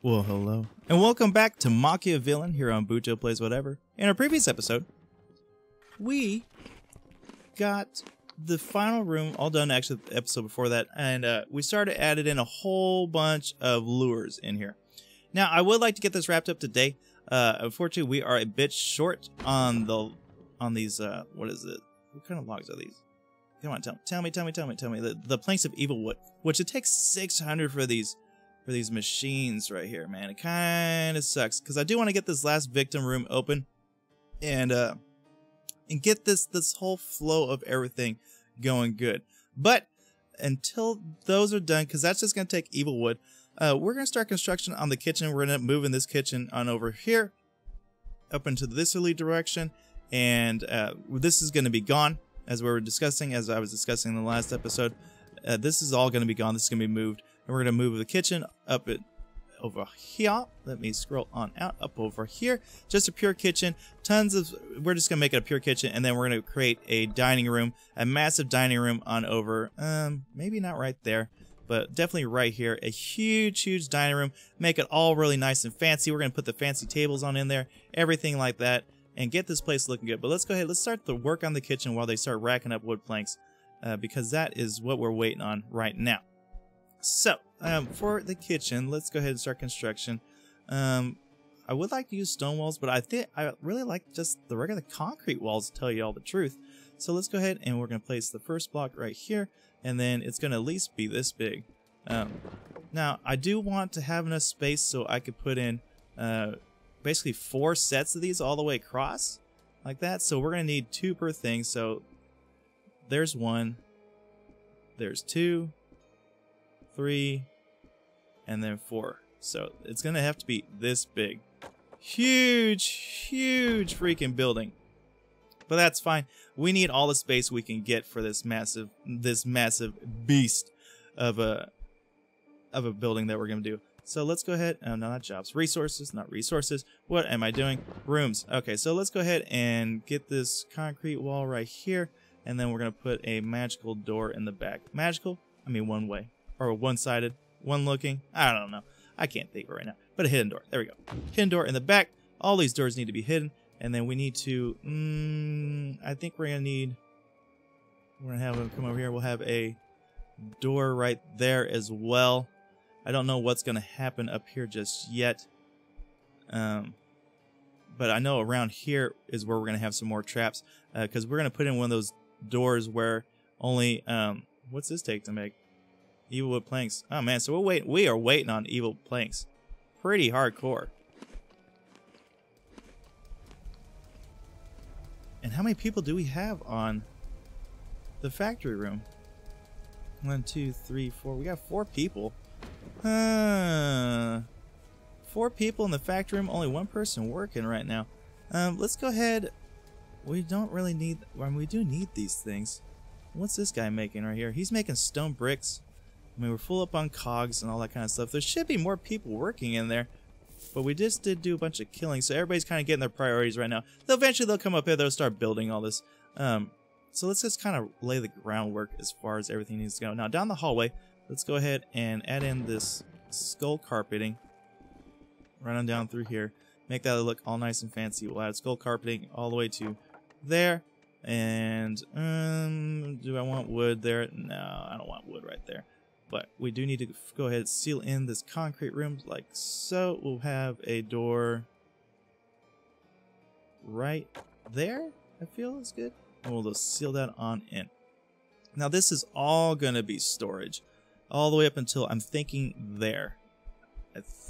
Well, hello. And welcome back to MachiaVillain here on Buto Plays Whatever. In our previous episode, we got the final room all done, actually the episode before that, and we started adding in a whole bunch of lures in here. Now, I would like to get this wrapped up today. Unfortunately, we are a bit short on these, what is it? What kind of logs are these? Come on, tell me. The planks of evil wood, which it takes 600 for these machines right here, man. It kind of sucks because I do want to get this last victim room open and get this whole flow of everything going good. But until those are done, because that's just going to take evil wood, we're going to start construction on the kitchen. We're going to end up moving this kitchen on over here up into this direction, and this is going to be gone, as I was discussing in the last episode. This is all going to be gone. This is going to be moved. And we're going to move the kitchen up over here. Let me scroll on out up over here. Just a pure kitchen. We're just going to make it a pure kitchen. And then we're going to create a dining room. A massive dining room on over, maybe not right there, but definitely right here. A huge dining room. Make it all really nice and fancy. We're going to put the fancy tables on in there. Everything like that. And get this place looking good. But let's go ahead. Let's start the work on the kitchen while they start racking up wood planks. Because that is what we're waiting on right now. So, for the kitchen, let's go ahead and start construction. I would like to use stone walls, but I really like just the regular concrete walls, to tell you all the truth. So let's go ahead and we're going to place the first block right here, and then it's going to at least be this big. Now, I do want to have enough space so I could put in basically 4 sets of these all the way across, like that. So we're going to need 2 per thing, so there's 1, there's 2, 3, and then 4. So it's gonna have to be this big. Huge freaking building. But that's fine. We need all the space we can get for this massive beast of a building that we're gonna do. So let's go ahead. No, not jobs. Resources, not resources. What am I doing? Rooms. Okay, so let's go ahead and get this concrete wall right here, and then we're gonna put a magical door in the back. Magical? I mean one way. Or one-sided, one looking, I don't know. I can't think of it right now. But a hidden door. There we go. Hidden door in the back. All these doors need to be hidden. And then we need to, I think we're going to have them come over here. We'll have a door right there as well. I don't know what's going to happen up here just yet. But I know around here is where we're going to have some more traps. Because we're going to put in one of those doors where only, what's this take to make? Evil wood planks. Oh man, so we are waiting on evil planks. Pretty hardcore. And how many people do we have on the factory room? 1, 2, 3, 4. We got 4 people. 4 people in the factory room, only 1 person working right now. Let's go ahead. We don't really need, we do need these things. What's this guy making right here? He's making stone bricks. I mean, we're full up on cogs and all that kind of stuff. There should be more people working in there, but we just did do a bunch of killing, so everybody's kind of getting their priorities right now. Eventually they'll come up here, they'll start building all this. So let's just kind of lay the groundwork as far as everything needs to go. Now down the hallway, let's go ahead and add in this skull carpeting. Run on down through here. Make that look all nice and fancy. We'll add skull carpeting all the way to there. And do I want wood there? No, I don't want wood right there. But we do need to go ahead and seal in this concrete room like so. We'll have a door right there, I feel is good. And we'll just seal that on in. Now this is all going to be storage. All the way up until I'm thinking there. Let's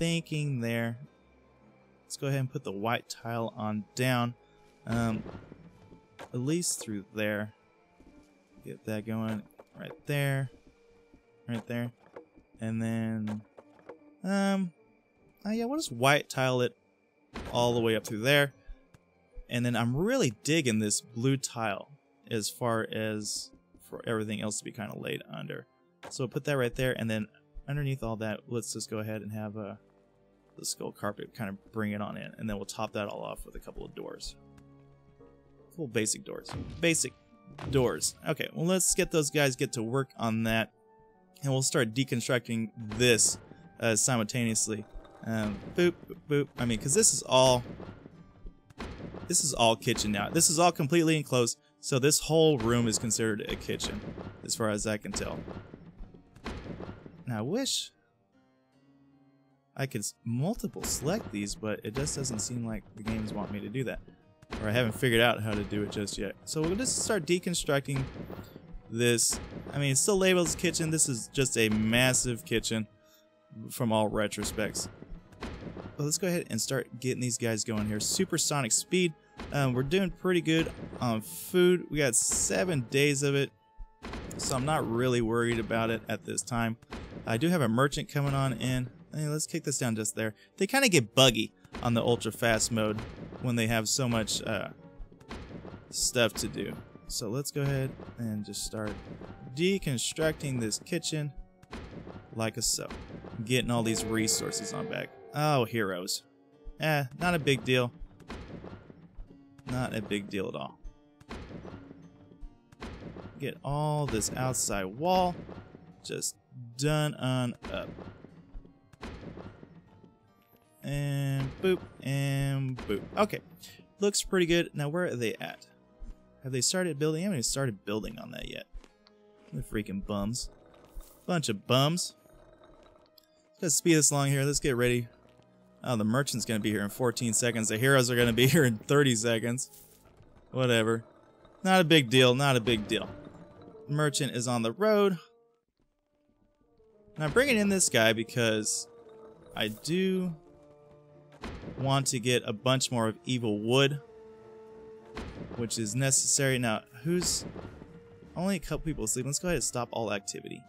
go ahead and put the white tile on down. At least through there. Get that going right there. Right there. And then oh yeah, we'll just white tile it all the way up through there. And then I'm really digging this blue tile as far as for everything else to be kind of laid under. So we'll put that right there, and then underneath all that, let's just go ahead and have the skull carpet kind of bring it on in, and then we'll top that all off with a couple of doors. Cool basic doors. Basic doors. Okay, well let's get those guys get to work on that. And we'll start deconstructing this simultaneously. Boop, boop, boop. I mean, because this is all kitchen now. This is all completely enclosed, so this whole room is considered a kitchen, as far as I can tell. Now, I wish I could multiple select these, but it just doesn't seem like the games want me to do that. Or I haven't figured out how to do it just yet. So we'll just start deconstructing this. I mean, it's still labeled as kitchen. This is just a massive kitchen from all retrospects. But let's go ahead and start getting these guys going here. Supersonic speed. We're doing pretty good on food. We got 7 days of it, so I'm not really worried about it at this time. I do have a merchant coming on in. Hey, let's kick this down just there. They kind of get buggy on the ultra fast mode when they have so much stuff to do. So let's go ahead and just start deconstructing this kitchen like a so. Getting all these resources on back. Oh, heroes. Not a big deal. Not a big deal at all. Get all this outside wall just done on up. And boop, and boop. Okay, looks pretty good. Now, where are they at? Have they started building? I haven't even started building on that yet. The freaking bums. Bunch of bums. Let's speed this along here. Let's get ready. Oh, the merchant's going to be here in 14 seconds. The heroes are going to be here in 30 seconds. Whatever. Not a big deal. Not a big deal. The merchant is on the road. Now, I'm bringing in this guy because I do want to get a bunch more of evil wood, which is necessary. Now, who's only a couple people asleep? Let's go ahead and stop all activity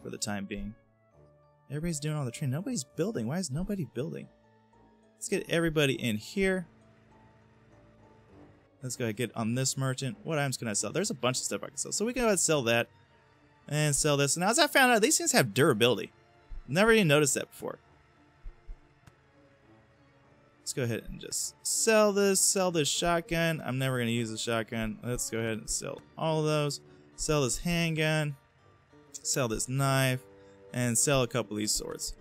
for the time being. Everybody's doing all the training. Nobody's building. Why is nobody building? Let's get everybody in here. Let's go ahead and get on this merchant. What items can I sell? There's a bunch of stuff I can sell. So we can go ahead and sell that and sell this. And now, as I found out, these things have durability. Never even noticed that before. Let's go ahead and just sell this shotgun. I'm never going to use the shotgun. Let's go ahead and sell all of those. Sell this handgun. Sell this knife. And sell a couple of these swords.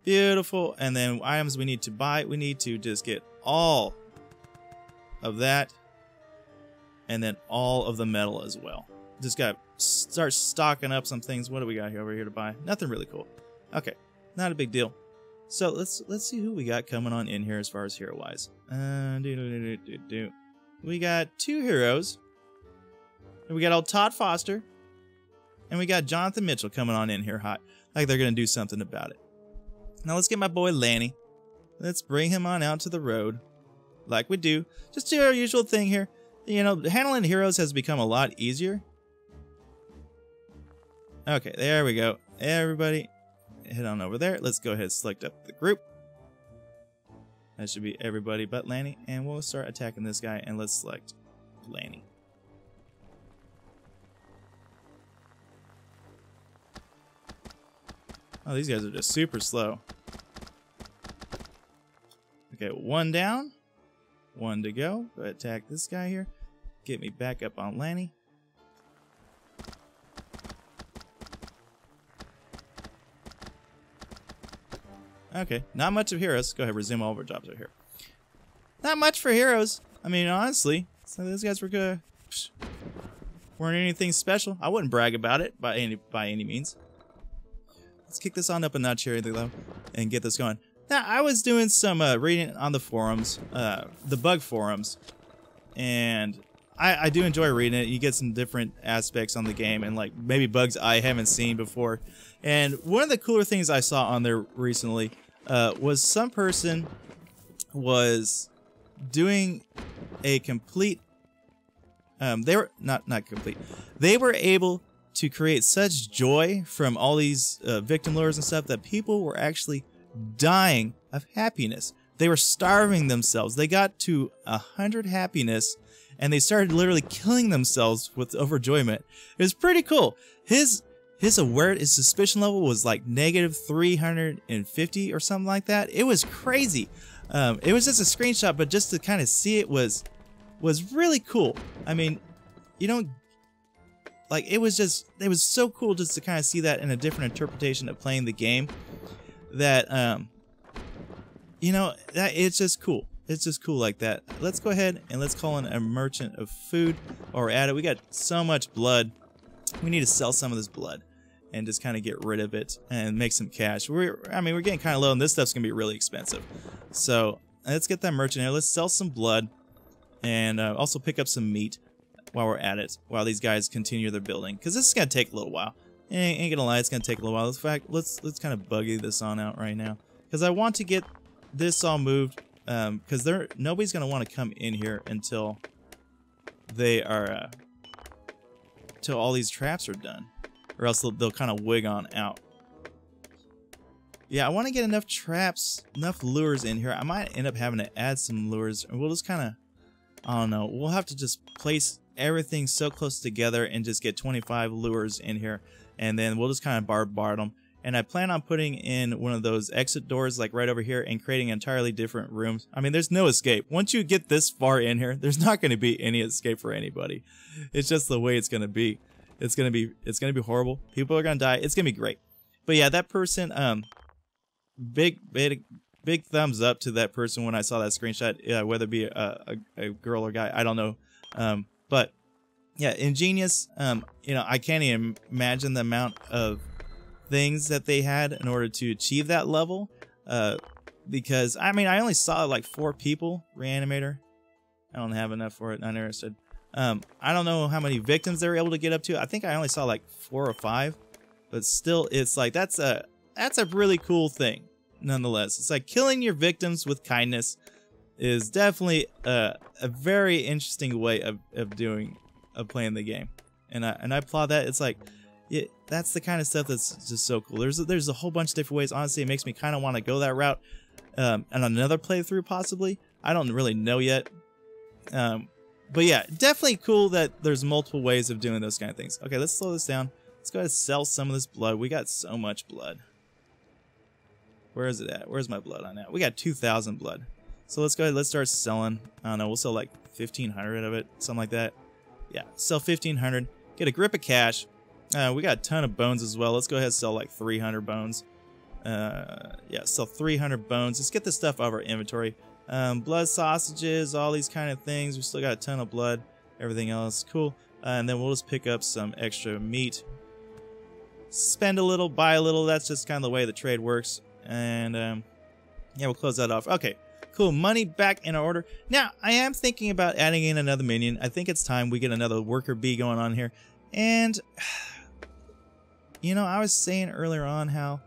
Beautiful. And then items we need to buy. We need to just get all of that. And then all of the metal as well. Just got to start stocking up some things. What do we got here over here to buy? Nothing really cool. Okay. Not a big deal. So let's see who we got coming on in here as far as hero wise. We got 2 heroes. And we got old Todd Foster. And we got Jonathan Mitchell coming on in here hot. Like they're going to do something about it. Now let's get my boy Lanny. Let's bring him on out to the road. Like we do. Just do our usual thing here. You know, handling heroes has become a lot easier. Okay, there we go. Everybody head on over there. Let's go ahead and select up the group. That should be everybody but Lanny. And we'll start attacking this guy. And let's select Lanny. Oh, these guys are just super slow. Okay, 1 down. 1 to go. Go ahead and attack this guy here. Get me back up on Lanny. Okay, not much of heroes. Go ahead, resume all of our jobs over here. Not much for heroes. I mean, honestly, so those guys were good. Weren't anything special. I wouldn't brag about it by any means. Let's kick this on up a notch here, though, and get this going. Now, I was doing some reading on the forums, the bug forums, and I do enjoy reading it. You get some different aspects on the game and like maybe bugs I haven't seen before. And one of the cooler things I saw on there recently was some person was doing a complete. They were not complete. They were able to create such joy from all these victim lures and stuff that people were actually dying of happiness. They were starving themselves. They got to 100 happiness and they started literally killing themselves with overjoyment. It was pretty cool. His suspicion level was like negative 350 or something like that. It was crazy. It was just a screenshot, but just to kind of see it was really cool. I mean, you don't like it was so cool just to kind of see that in a different interpretation of playing the game. That you know, it's just cool. It's just cool like that. Let's go ahead and let's call in a merchant of food while we're at it. We got so much blood. We need to sell some of this blood and just kind of get rid of it and make some cash. We're getting kind of low, and this stuff's gonna be really expensive. So let's get that merchant here. Let's sell some blood and also pick up some meat while we're at it, while these guys continue their building, because this is gonna take a little while. Ain't gonna lie, it's gonna take a little while. In fact, let's kind of buggy this on out right now, because I want to get this all moved. Because nobody's gonna want to come in here until they are till all these traps are done, or else they'll kind of wig on out. Yeah, I want to get enough traps, enough lures in here. I might end up having to add some lures, and we'll just kind of, I don't know, we'll have to just place everything so close together and just get 25 lures in here, and then we'll just kind of bombard them. And I plan on putting in one of those exit doors like right over here and creating entirely different rooms. I mean, there's no escape. Once you get this far in here, there's not going to be any escape for anybody. It's just the way it's going to be. It's going to be horrible. People are going to die. It's going to be great. But yeah, that person, big thumbs up to that person when I saw that screenshot, whether it be a girl or guy, I don't know. But yeah, ingenious. You know, I can't even imagine the amount of things that they had in order to achieve that level, because I mean, I only saw like 4 people. Reanimator, I don't have enough for it. Not interested. I don't know how many victims they were able to get up to. I think I only saw like 4 or 5, but still, it's like that's a really cool thing nonetheless. It's like killing your victims with kindness is definitely a very interesting way of playing the game, and I applaud that. It's like, yeah, that's the kind of stuff that's just so cool. There's a whole bunch of different ways. Honestly, it makes me kind of want to go that route, and another playthrough possibly. I don't really know yet, but yeah, definitely cool that there's multiple ways of doing those kind of things. Okay, let's slow this down. Let's go ahead and sell some of this blood. We got so much blood. Where is it at? Where's my blood on that? We got 2,000 blood. So let's go ahead. Let's start selling. I don't know. We'll sell like 1,500 of it, something like that. Yeah, sell 1,500. Get a grip of cash. We got a ton of bones as well. Let's go ahead and sell like 300 bones. Yeah, sell 300 bones. Let's get this stuff out of our inventory. Blood sausages, all these kind of things. We still got a ton of blood. Everything else, cool. And then we'll just pick up some extra meat. Spend a little, buy a little. That's just kind of the way the trade works. And yeah, we'll close that off. Okay, cool. Money back in order. Now, I am thinking about adding in another minion. I think it's time we get another worker bee going on here. And you know, I was saying earlier on how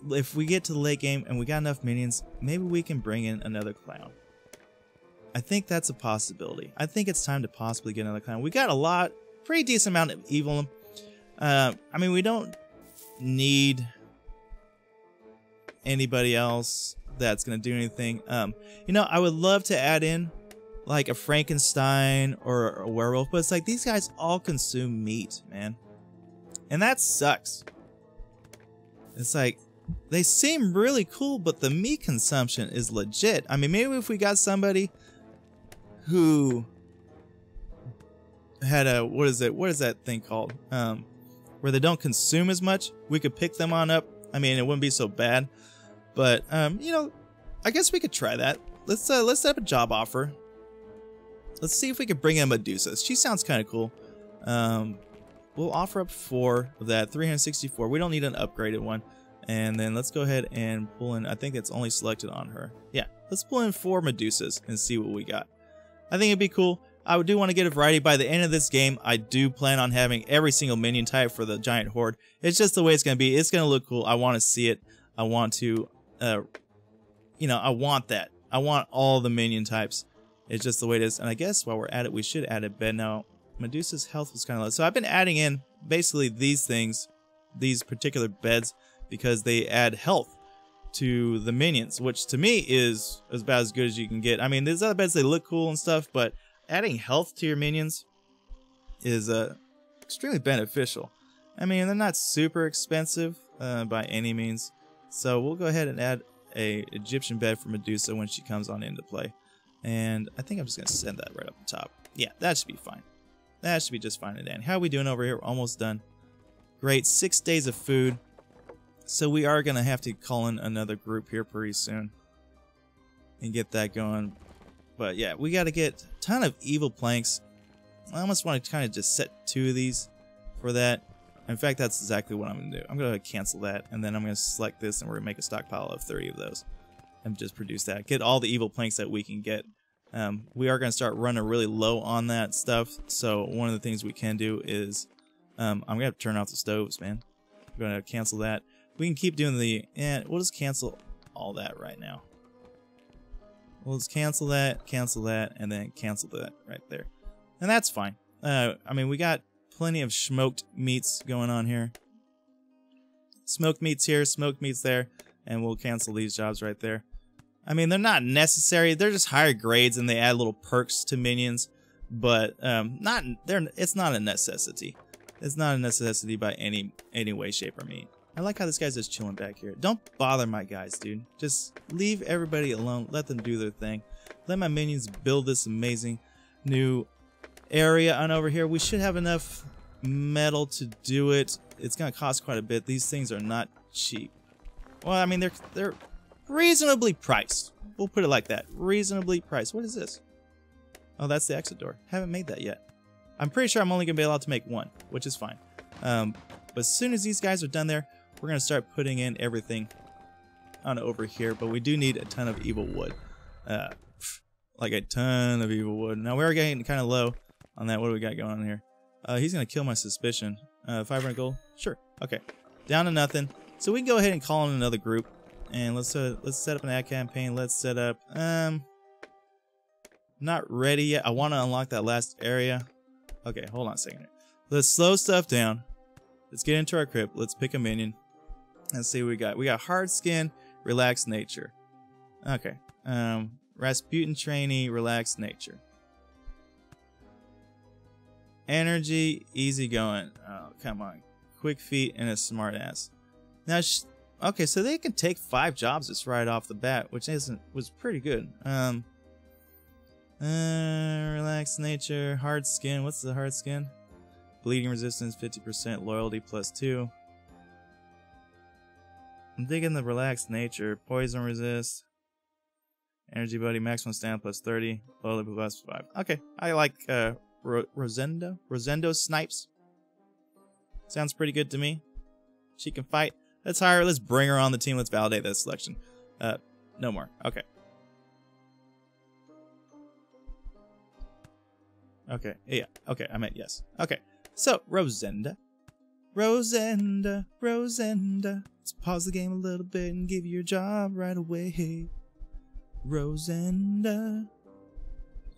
if we get to the late game and we got enough minions, maybe we can bring in another clown. I think that's a possibility. I think it's time to possibly get another clown. We got a pretty decent amount of evil. I mean, we don't need anybody else that's going to do anything. You know, I would love to add in like a Frankenstein or a werewolf, but it's like these guys all consume meat, man. And that sucks. It's like, they seem really cool, but the meat consumption is legit. I mean, maybe if we got somebody who had a, what is that thing called? Where they don't consume as much, we could pick them on up. I mean, it wouldn't be so bad. But, you know, I guess we could try that. Let's set up a job offer. Let's see if we could bring in Medusa. She sounds kind of cool. We'll offer up 4 of that, 364. We don't need an upgraded one. And then let's go ahead and pull in, I think it's only selected on her. Yeah, let's pull in 4 Medusas and see what we got. I think it'd be cool. I do want to get a variety. By the end of this game, I do plan on having every single minion type for the giant horde. It's just the way it's going to be. It's going to look cool. I want to see it. I want to, you know, I want that. I want all the minion types. It's just the way it is. And I guess while we're at it, we should add a bed. Now, Medusa's health was kind of low. So I've been adding in basically these things, these particular beds, because they add health to the minions, which to me is about as good as you can get. I mean, there's other beds, they look cool and stuff, but adding health to your minions is extremely beneficial. I mean, they're not super expensive by any means. So we'll go ahead and add a Egyptian bed for Medusa when she comes on into play. And I think I'm just going to send that right up the top. Yeah, that should be fine. That should be just fine and dandy. How are we doing over here? We're almost done. Great. 6 days of food. So we are going to have to call in another group here pretty soon and get that going. But yeah, we got to get a ton of evil planks. I almost want to kind of just set 2 of these for that. In fact, that's exactly what I'm going to do. I'm going to cancel that, and then I'm going to select this, and we're going to make a stockpile of 30 of those and just produce that. Get all the evil planks that we can get. We are going to start running really low on that stuff, so one of the things we can do is I'm going to have to turn off the stoves, man. I'm going to cancel that. We can keep doing the... and we'll just cancel all that right now. We'll just cancel that, and then cancel that right there. And that's fine. I mean, we got plenty of smoked meats going on here. Smoked meats here, smoked meats there, and we'll cancel these jobs right there. I mean, they're not necessary. They're just higher grades, and they add little perks to minions. But it's not a necessity. It's not a necessity by any way, shape, or mean. I like how this guy's just chilling back here. Don't bother my guys, dude. Just leave everybody alone. Let them do their thing. Let my minions build this amazing new area on over here. We should have enough metal to do it. It's going to cost quite a bit. These things are not cheap. Well, I mean, they're reasonably priced. We'll put it like that. Reasonably priced. What is this? Oh, that's the exit door. Haven't made that yet. I'm pretty sure I'm only going to be allowed to make 1, which is fine. But as soon as these guys are done there, we're going to start putting in everything on over here. But we do need a ton of evil wood. Like a ton of evil wood. Now, we're getting kind of low on that. What do we got going on here? He's going to kill my suspicion. 500 gold? Sure. Okay. Down to nothing. So we can go ahead and call in another group. And let's set up an ad campaign. Let's set up... not ready yet. I want to unlock that last area. Okay, hold on a second. Let's slow stuff down. Let's get into our crypt. Let's pick a minion. Let's see what we got. We got hard skin, relaxed nature. Okay. Rasputin trainee, relaxed nature. Energy, easy going. Oh, come on. Quick feet and a smart ass. Now, okay, so they can take 5 jobs just right off the bat, which was pretty good. Relaxed nature, hard skin. What's the hard skin? Bleeding resistance, 50%, loyalty +2. I'm digging the relaxed nature. Poison resist. Energy buddy, maximum stand +30. Loyalty +5. Okay, I like Rosendo. Rosendo snipes. Sounds pretty good to me. She can fight. Let's hire her. Let's bring her on the team. Let's validate that selection. No more. Okay. Okay. Yeah. Okay. I meant yes. Okay. So, Rosenda. Rosenda. Rosenda. Let's pause the game a little bit and give you your job right away. Rosenda.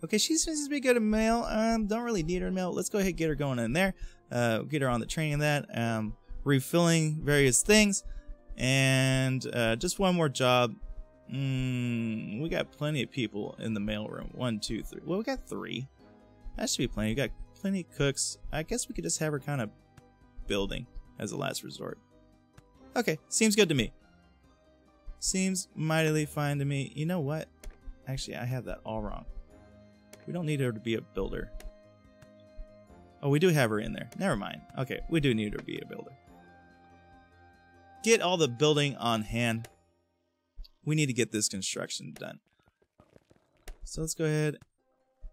Okay, she seems to be good at mail. Don't really need her in mail. Let's go ahead and get her going in there. Get her on the training of that. Refilling various things. And just one more job. We got plenty of people in the mail room. 1, 2, 3. Well, we got 3. That should be plenty. We got plenty of cooks. I guess we could just have her kind of building as a last resort. Okay, seems good to me. Seems mightily fine to me. You know what? Actually, I have that all wrong. We don't need her to be a builder. Oh, we do have her in there. Never mind. Okay, we do need her to be a builder. Get all the building on hand. We need to get this construction done. So let's go ahead.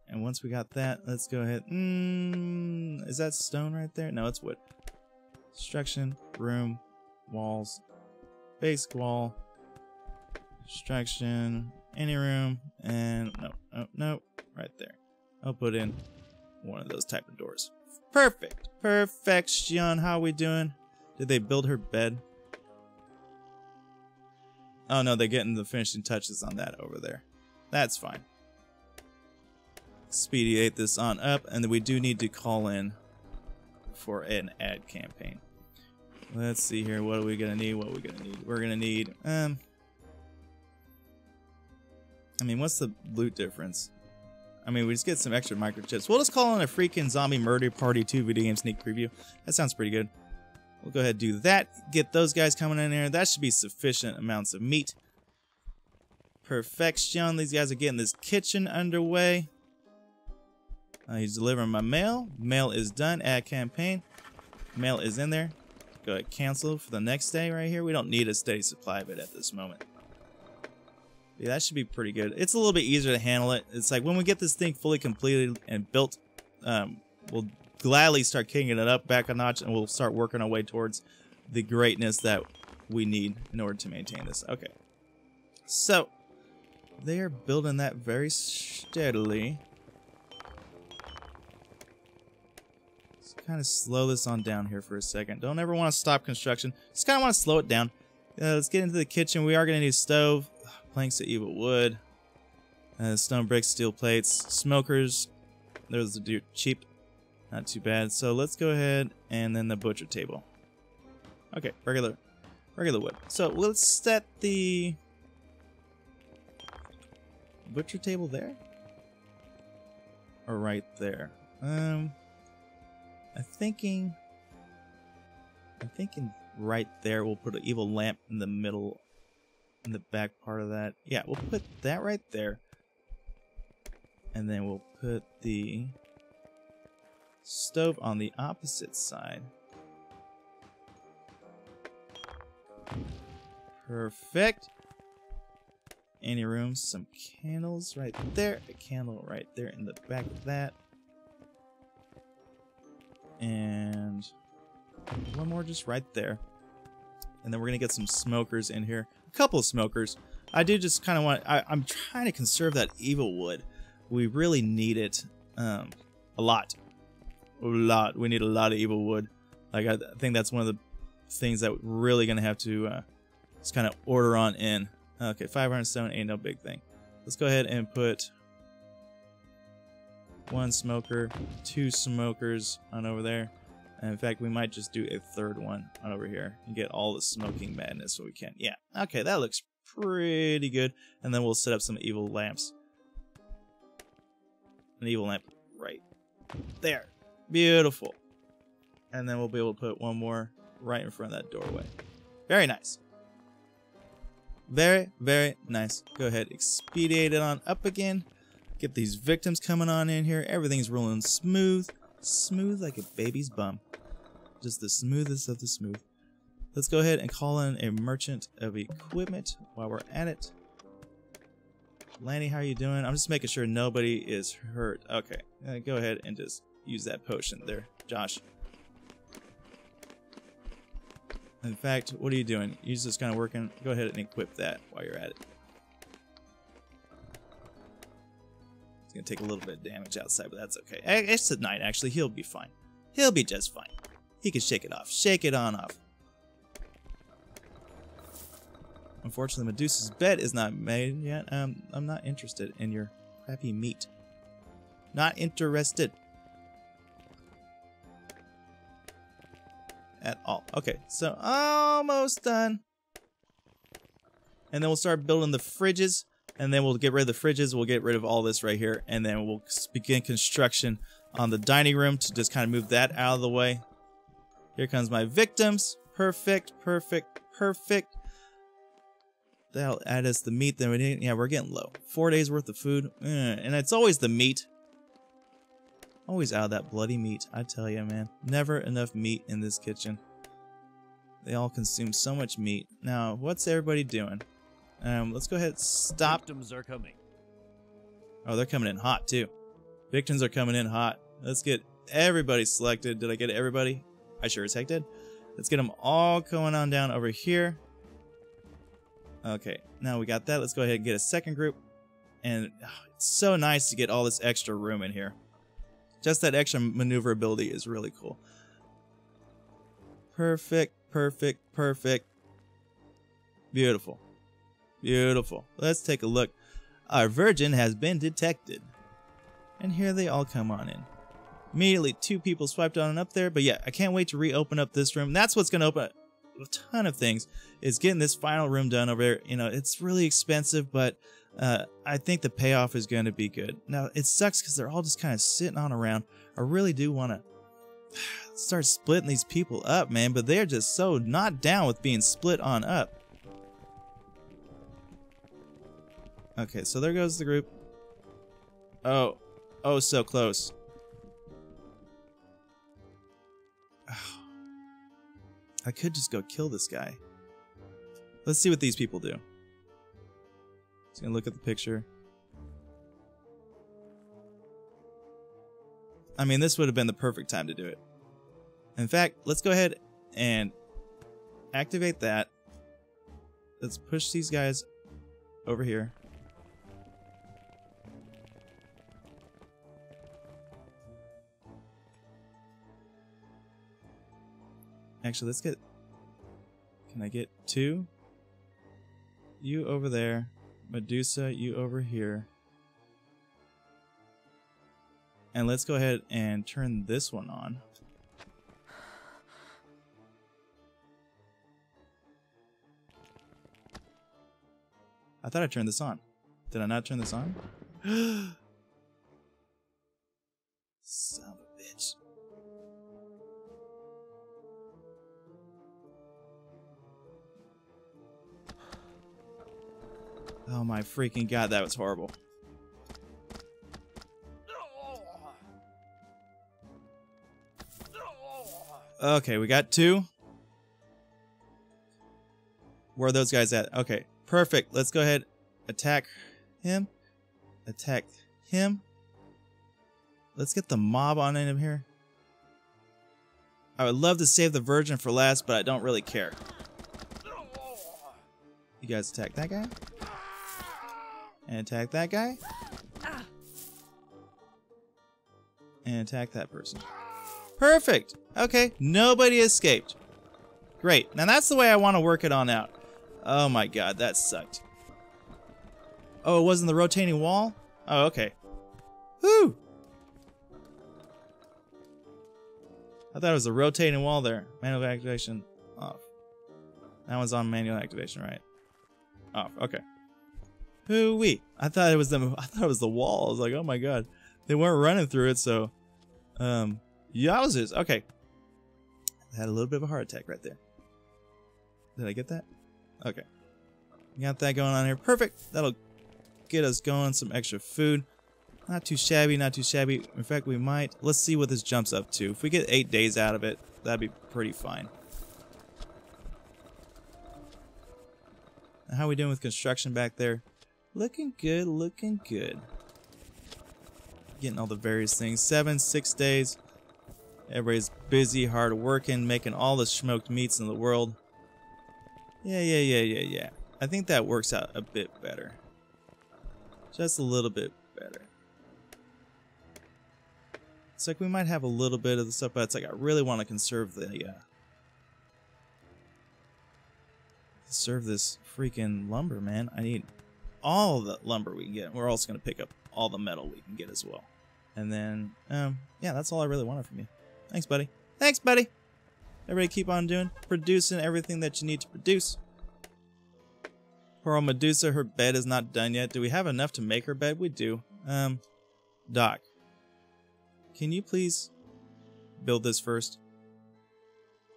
And once we got that, let's go ahead. Is that stone right there? No, it's wood. Construction, room, walls, basic wall, construction, any room, and no, right there. I'll put in one of those type of doors. Perfect. Perfection. How are we doing? Did they build her bed? Oh no, they're getting the finishing touches on that over there. That's fine. Expedite this on up, and then we do need to call in for an ad campaign. Let's see here. What are we gonna need? What are we gonna need? We're gonna need. I mean, what's the loot difference? I mean, we just get some extra microchips. We'll just call in a freaking Zombie Murder Party 2 video game sneak preview. That sounds pretty good. We'll go ahead and do that. Get those guys coming in there. That should be sufficient amounts of meat. Perfection. These guys are getting this kitchen underway. He's delivering my mail. Mail is done. Ad campaign. Mail is in there. Go ahead, cancel for the next day right here. We don't need a steady supply of it at this moment. Yeah, that should be pretty good. It's a little bit easier to handle it. It's like when we get this thing fully completed and built, we'll gladly start kicking it up back a notch, and we'll start working our way towards the greatness that we need in order to maintain this. Okay. So, they are building that very steadily. Let's kind of slow this on down here for a second. Don't ever want to stop construction. Just kind of want to slow it down. Let's get into the kitchen. We are going to need a stove, planks of evil wood, stone bricks, steel plates, smokers. Those are cheap. Not too bad. So let's go ahead and then the butcher table. Okay, regular wood. So let's set the butcher table there, or right there. I'm thinking right there. We'll put an evil lamp in the middle, in the back part of that. Yeah, we'll put that right there, and then we'll put the stove on the opposite side. Perfect. Any room, some candles right there, a candle right there in the back of that, and one more just right there. And then we're gonna get some smokers in here, a couple of smokers. I do just kind of want, I'm trying to conserve that evil wood. We really need it a lot. We need a lot of evil wood. Like I think that's one of the things that we're really gonna have to just kind of order on in. Okay, 507 ain't no big thing. Let's go ahead and put one smoker, two smokers on over there. And in fact, we might just do a third one on over here and get all the smoking madness so we can. Yeah, okay, that looks pretty good. And then we'll set up some evil lamps. An evil lamp right there. Beautiful. And then we'll be able to put one more right in front of that doorway. Very nice. Very, very nice. Go ahead, expedite it on up again. Get these victims coming on in here. Everything's rolling smooth. Smooth like a baby's bum. Just the smoothest of the smooth. Let's go ahead and call in a merchant of equipment while we're at it. Lanny, how are you doing? I'm just making sure nobody is hurt. Okay, go ahead and just use that potion there, Josh. In fact, what are you doing? You're just kind of working. Go ahead and equip that while you're at it. It's going to take a little bit of damage outside, but that's okay. It's at night, actually. He'll be fine. He'll be just fine. He can shake it off. Shake it on off. Unfortunately, Medusa's bed is not made yet. I'm not interested in your crappy meat. Not interested. At all. Okay, so almost done. And then we'll start building the fridges. And then we'll get rid of the fridges. We'll get rid of all this right here. And then we'll begin construction on the dining room to just kind of move that out of the way. Here comes my victims. Perfect, perfect, perfect. That'll add us the meat that we need. Yeah, we're getting low. 4 days worth of food. And it's always the meat. Always out of that bloody meat, I tell you, man. Never enough meat in this kitchen. They all consume so much meat. Now, what's everybody doing? Let's go ahead and stop. Victims are coming. Oh, they're coming in hot, too. Victims are coming in hot. Let's get everybody selected. Did I get everybody? I sure as heck did. Let's get them all going on down over here. Okay, now we got that. Let's go ahead and get a second group. And it's so nice to get all this extra room in here. Just that extra maneuverability is really cool. Perfect, perfect, perfect. Beautiful. Beautiful. Let's take a look. Our virgin has been detected. And here they all come on in. Immediately, 2 people swiped on and up there. But yeah, I can't wait to reopen up this room. That's what's going to open up a ton of things. Is getting this final room done over there. You know, it's really expensive, but I think the payoff is going to be good. Now, it sucks because they're all just kind of sitting on around. I really do want to start splitting these people up, man. But they're just so not down with being split on up. Okay, so there goes the group. Oh, so close. I could just go kill this guy. Let's see what these people do. Just gonna look at the picture. I mean, this would have been the perfect time to do it. In fact, let's go ahead and activate that. Let's push these guys over here. Actually, let's get... Can I get 2? You over there. Medusa, you over here. And let's go ahead and turn this one on. I thought I turned this on. Did I not turn this on? Son of a bitch. Oh my freaking god, that was horrible. Okay, we got 2. Where are those guys at? Okay, perfect. Let's go ahead. Attack him. Attack him. Let's get the mob on in here. I would love to save the virgin for last, but I don't really care. You guys attack that guy. And attack that guy. And attack that person. Perfect! Okay, nobody escaped. Great. Now that's the way I want to work it on out. Oh my god, that sucked. Oh, it wasn't the rotating wall? Oh, okay. Whew! I thought it was a rotating wall there. Manual activation off. That one's on manual activation, right? Off, okay. Hoo-wee. I thought it was the wall. I was like, oh my god. They weren't running through it, so yowzers. Okay. I had a little bit of a heart attack right there. Did I get that? Okay. Got that going on here. Perfect. That'll get us going. Some extra food. Not too shabby, not too shabby. In fact, we might. Let's see what this jumps up to. If we get 8 days out of it, that'd be pretty fine. How are we doing with construction back there? Looking good, looking good. Getting all the various things. 6 days. Everybody's busy, hard working, making all the smoked meats in the world. Yeah. I think that works out a bit better. Just a little bit better. It's like we might have a little bit of the stuff, but it's like I really want to conserve conserve this freaking lumber, man. I need all the lumber we can get. We're also going to pick up all the metal we can get as well. And then, yeah, that's all I really wanted from you. Thanks, buddy. Thanks, buddy. Everybody keep on producing everything that you need to produce. Poor old Medusa, her bed is not done yet. Do we have enough to make her bed? We do. Doc, can you please build this first?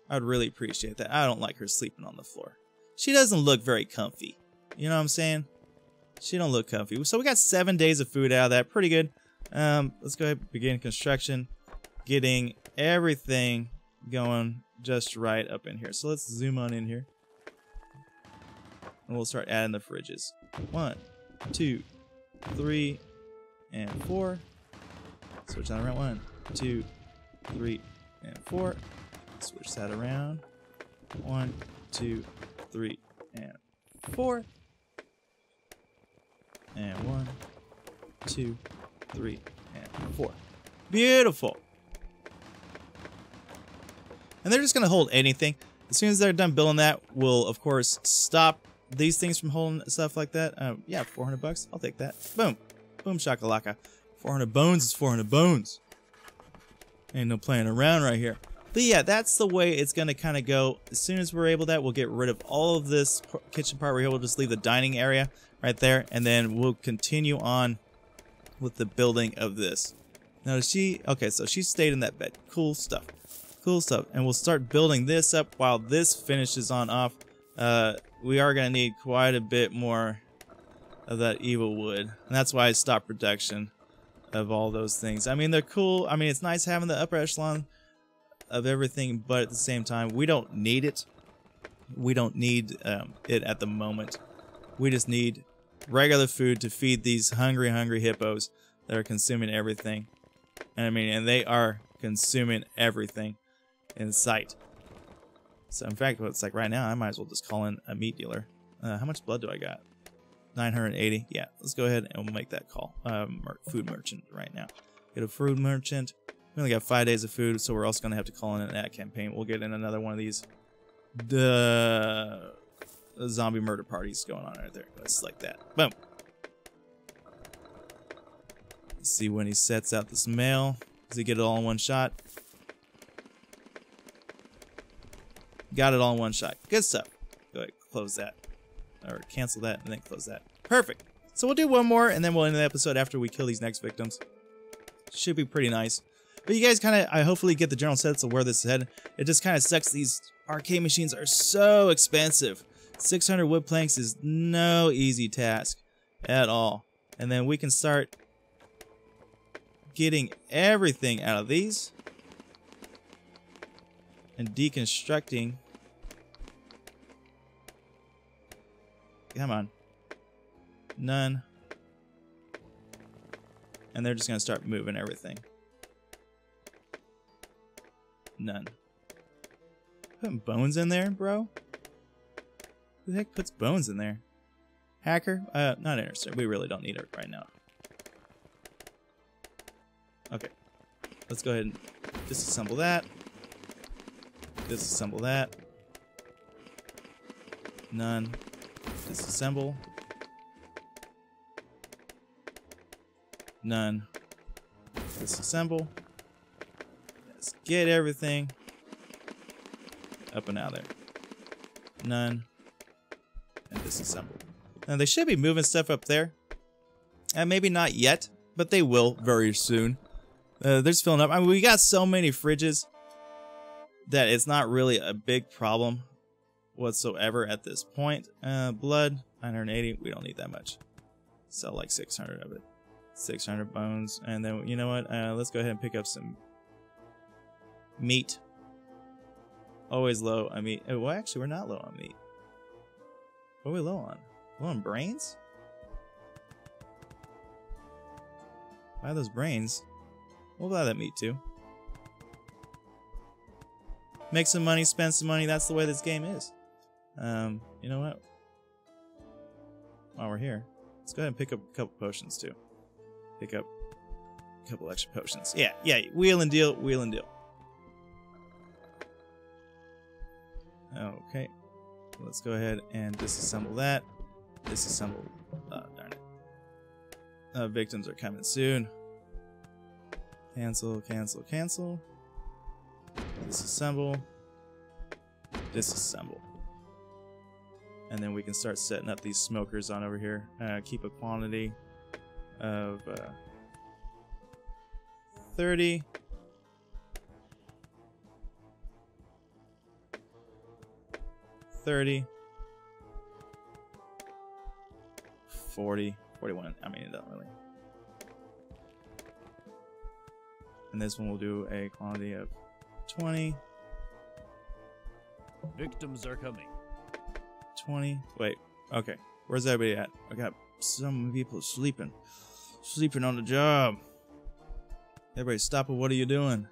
I'd really appreciate that. I don't like her sleeping on the floor. She doesn't look very comfy. You know what I'm saying? She don't look comfy. So we got 7 days of food out of that. Pretty good. Let's go ahead and begin construction. Getting everything going just right up in here. So let's zoom on in here. And we'll start adding the fridges. 1, 2, 3, and 4. Switch that around. 1, 2, 3, and 4. Switch that around. 1, 2, 3, and 4. And 1, 2, 3, and 4. Beautiful. And they're just going to hold anything. As soon as they're done building that, we'll, of course, stop these things from holding stuff like that. Yeah, $400. I'll take that. Boom. Boom shakalaka. 400 bones is 400 bones. Ain't no playing around right here. But yeah, that's the way it's going to kind of go. As soon as we're able to, we'll get rid of all of this kitchen part. We're able to just leave the dining area right there. And then we'll continue on with the building of this. Now, okay, so she stayed in that bed. Cool stuff. Cool stuff. And we'll start building this up while this finishes on off. We are going to need quite a bit more of that evil wood. And that's why I stopped production of all those things. I mean, they're cool. I mean, it's nice having the upper echelon of everything, but at the same time, we don't need it. We don't need it at the moment. We just need regular food to feed these hungry hippos that are consuming everything. And I mean, and they are consuming everything in sight. So in fact, what's like right now, I might as well just call in a meat dealer. How much blood do I got? 980. Yeah, let's go ahead and we'll make that call. Food merchant right now. Get a food merchant. We only got 5 days of food, so we're also going to have to call in an ad campaign. We'll get in another one of these zombie murder parties going on right there. Just like that. Boom. Let's see when he sets out this mail. Does he get it all in one shot? Got it all in one shot. Good stuff. Go ahead, close that. Or cancel that and then close that. Perfect. So we'll do one more and then we'll end the episode after we kill these next victims. Should be pretty nice. But you guys kind of, I hopefully get the general sense of where this is headed. It just kind of sucks. These arcade machines are so expensive. 600 wood planks is no easy task at all. And then we can start getting everything out of these and deconstructing. Come on. None. And they're just going to start moving everything. None. Putting bones in there, bro? Who the heck puts bones in there? Hacker? Not interested. We really don't need it right now. Okay. Let's go ahead and disassemble that. Disassemble that. None. Disassemble. None. Disassemble. Let's get everything up and out of there. None. And disassemble. Now they should be moving stuff up there. And maybe not yet, but they will very soon. They're just filling up. I mean, we got so many fridges that it's not really a big problem whatsoever at this point. Blood, 980. We don't need that much. Sell like 600 of it. 600 bones. And then, you know what? Let's go ahead and pick up some meat. Always low on meat. Oh, well, actually, we're not low on meat. What are we low on? Low on brains? Buy those brains. We'll buy that meat too. Make some money, spend some money. That's the way this game is. You know what? While we're here, let's go ahead and pick up a couple potions too. Pick up a couple extra potions. Yeah, wheel and deal, wheel and deal. Okay. Let's go ahead and disassemble that. Disassemble. Darn it. Victims are coming soon. Cancel, cancel, cancel. Disassemble. Disassemble. And then we can start setting up these smokers on over here. Keep a quantity of 30. 30. 40. 41. I mean, it doesn't really. And this one will do a quantity of 20. Victims are coming. 20. Wait. Okay. Where's everybody at? I got some people sleeping. Sleeping on the job. Everybody stop it. What are you doing?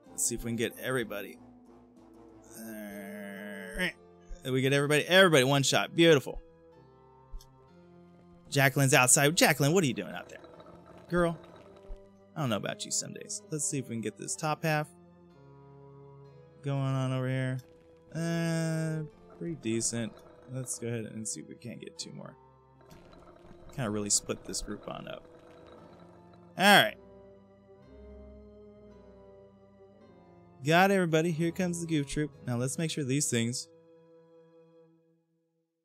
Let's see if we can get everybody. Did we get everybody? Everybody, one shot. Beautiful. Jacqueline's outside. Jacqueline, what are you doing out there? Girl, I don't know about you some days. Let's see if we can get this top half going on over here. Pretty decent. Let's go ahead and see if we can't get two more. Kind of really split this group on up. Alright. Got everybody. Here comes the goof troop. Now let's make sure these things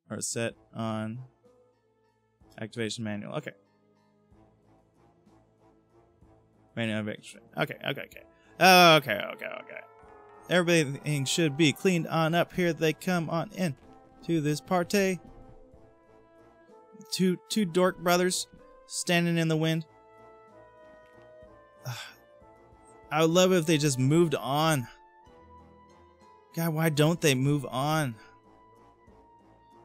are set on activation manual. Okay. Manual activation. Okay. Everything should be cleaned on up. Here they come on in to this party. Two dork brothers standing in the wind. I would love it if they just moved on. God, why don't they move on?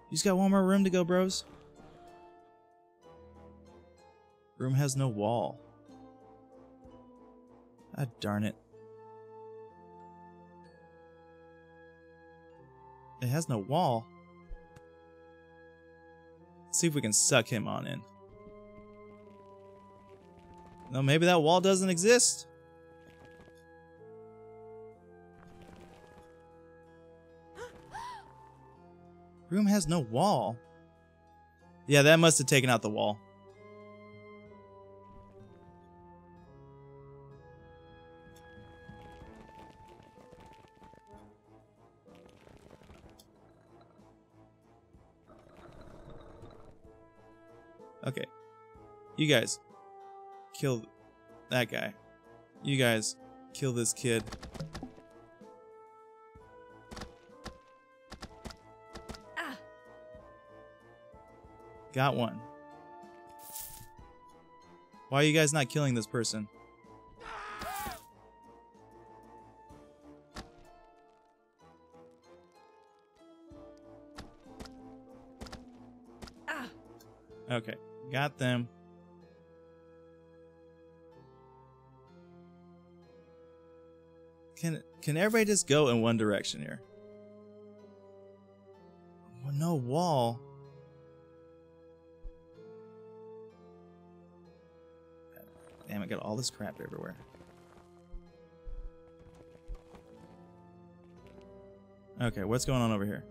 You just got one more room to go, bros. Room has no wall. Ah, darn it. It has no wall. Let's see if we can suck him on in. No, maybe that wall doesn't exist. Room has no wall. Yeah, that must have taken out the wall. Okay. You guys kill that guy. You guys kill this kid. Got one. Why are you guys not killing this person? Okay, got them. Can everybody just go in one direction here? Well, no wall. Damn, I got all this crap everywhere. Okay, what's going on over here?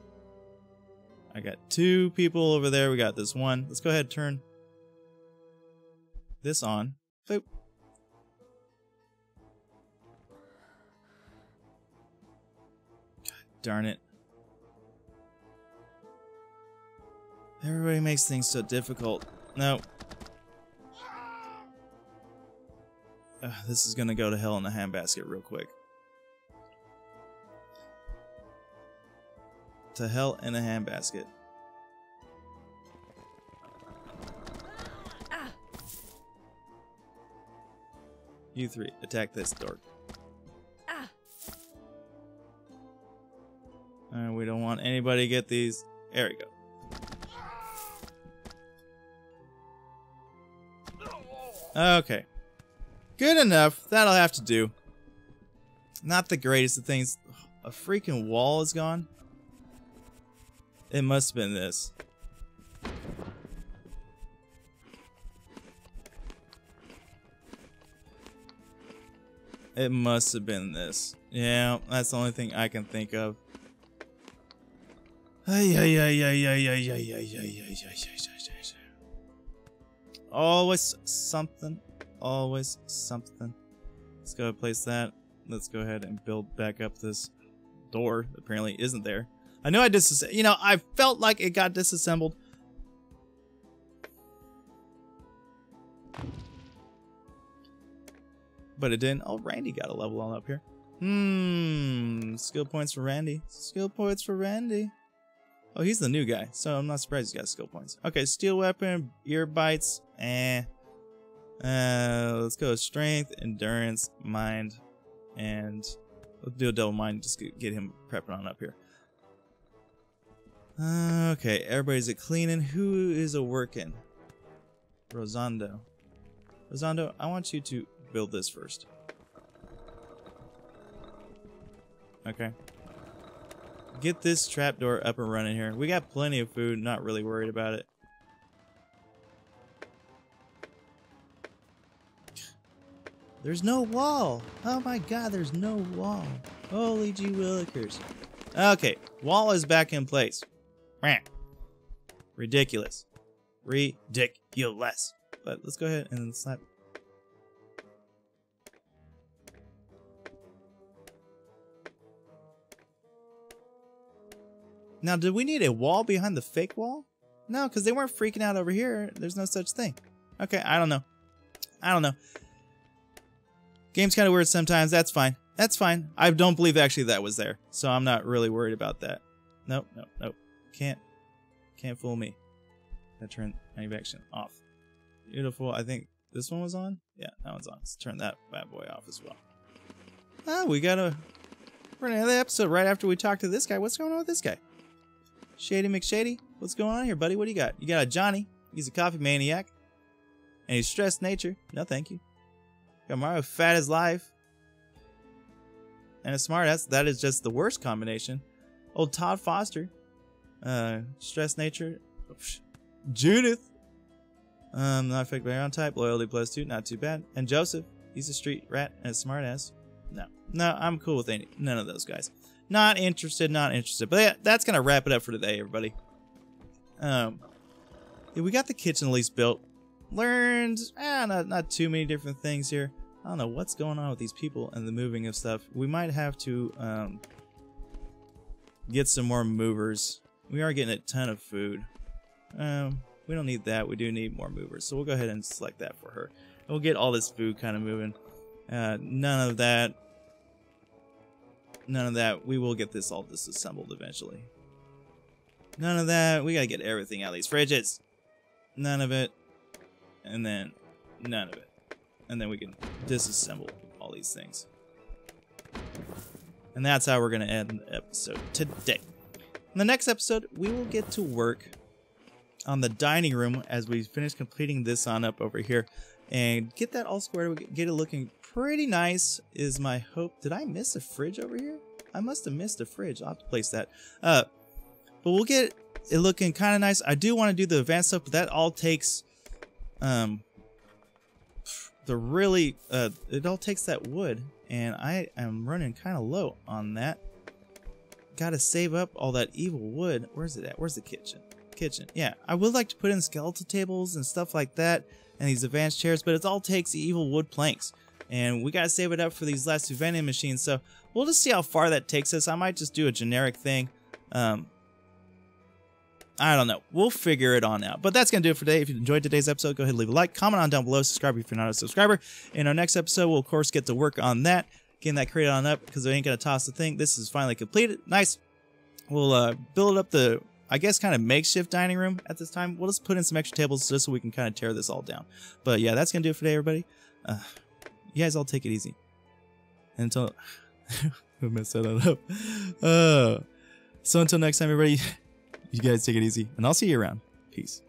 I got two people over there. We got this one. Let's go ahead and turn this on. Boop. God darn it. Everybody makes things so difficult. No. This is gonna go to hell in a handbasket real quick. To hell in a handbasket. You three, attack this dork. We don't want anybody to get these. There we go. Okay. Good enough. That'll have to do. Not the greatest of things. A freaking wall is gone. It must have been this. It must have been this. Yeah, that's the only thing I can think of. Always something. Always something. Let's go place that. Let's go ahead and build back up this door that apparently isn't there. I know I you know, I felt like it got disassembled. But it didn't. Oh, Randy got a level on up here. Skill points for Randy. Skill points for Randy. Oh, he's the new guy, so I'm not surprised he's got skill points. Okay, steel weapon, ear bites, let's go strength, endurance, mind, and let's do a double mind just to get him prepping on up here. Okay, everybody's a cleaning. Who is a working? Rosando. Rosando, I want you to build this first. Okay. Get this trapdoor up and running here. We got plenty of food, not really worried about it. There's no wall. Oh my god, there's no wall. Holy gee willikers. Okay, wall is back in place. Ridiculous. Ridiculous. But let's go ahead and slap. Now, did we need a wall behind the fake wall? No, because they weren't freaking out over here. There's no such thing. Okay, I don't know. I don't know. Game's kind of weird sometimes. That's fine. That's fine. I don't believe actually that was there. So I'm not really worried about that. Nope, nope, nope. Can't fool me. I turn manufacturing off. Beautiful. I think this one was on? Yeah, that one's on. Let's turn that bad boy off as well. Oh, we're gonna end the episode right after we talk to this guy. What's going on with this guy? Shady McShady? What's going on here, buddy? What do you got? You got a Johnny. He's a coffee maniac. And he's stressed nature. No, thank you. Got Mario fat as life. And a smartass. That is just the worst combination. Old Todd Foster. Stressed nature. Judith. Not affected by iron type. Loyalty +2. Not too bad. And Joseph. He's a street rat and a smartass. No, I'm cool with none of those guys. Not interested. But yeah, that's gonna wrap it up for today, everybody. Yeah, we got the kitchen at least built. Learned not too many different things here. I don't know what's going on with these people and the moving of stuff. We might have to get some more movers. We are getting a ton of food. We don't need that. We do need more movers, so we'll go ahead and select that for her. And we'll get all this food kind of moving. None of that. We will get this all disassembled eventually. None of that. We gotta get everything out of these fridges. None of it. And then none of it. And then we can disassemble all these things. And that's how we're gonna end the episode today. In the next episode, we will get to work on the dining room as we finish completing this on up over here. And get that all squared, get it looking pretty nice is my hope. Did I miss a fridge over here? I must have missed a fridge. I'll have to place that. But we'll get it looking kind of nice. I do want to do the advanced stuff, but that all takes it all takes that wood, and I am running kind of low on that. Gotta save up all that evil wood. Where's it at? Where's the kitchen? Yeah, I would like to put in skeletal tables and stuff like that and these advanced chairs, but it all takes the evil wood planks. And we gotta save it up for these last two vending machines, so we'll just see how far that takes us. I might just do a generic thing. I don't know. We'll figure it on out. But that's going to do it for today. If you enjoyed today's episode, go ahead and leave a like, comment on down below, subscribe if you're not a subscriber. In our next episode, we'll of course get to work on that, getting that crate on up, because we ain't going to toss the thing. This is finally completed. Nice. We'll build up the, I guess, kind of makeshift dining room at this time. We'll just put in some extra tables just so we can kind of tear this all down. But yeah, that's going to do it for today, everybody. You guys all take it easy. And until... I messed that up. So until next time, everybody, you guys take it easy. And I'll see you around. Peace.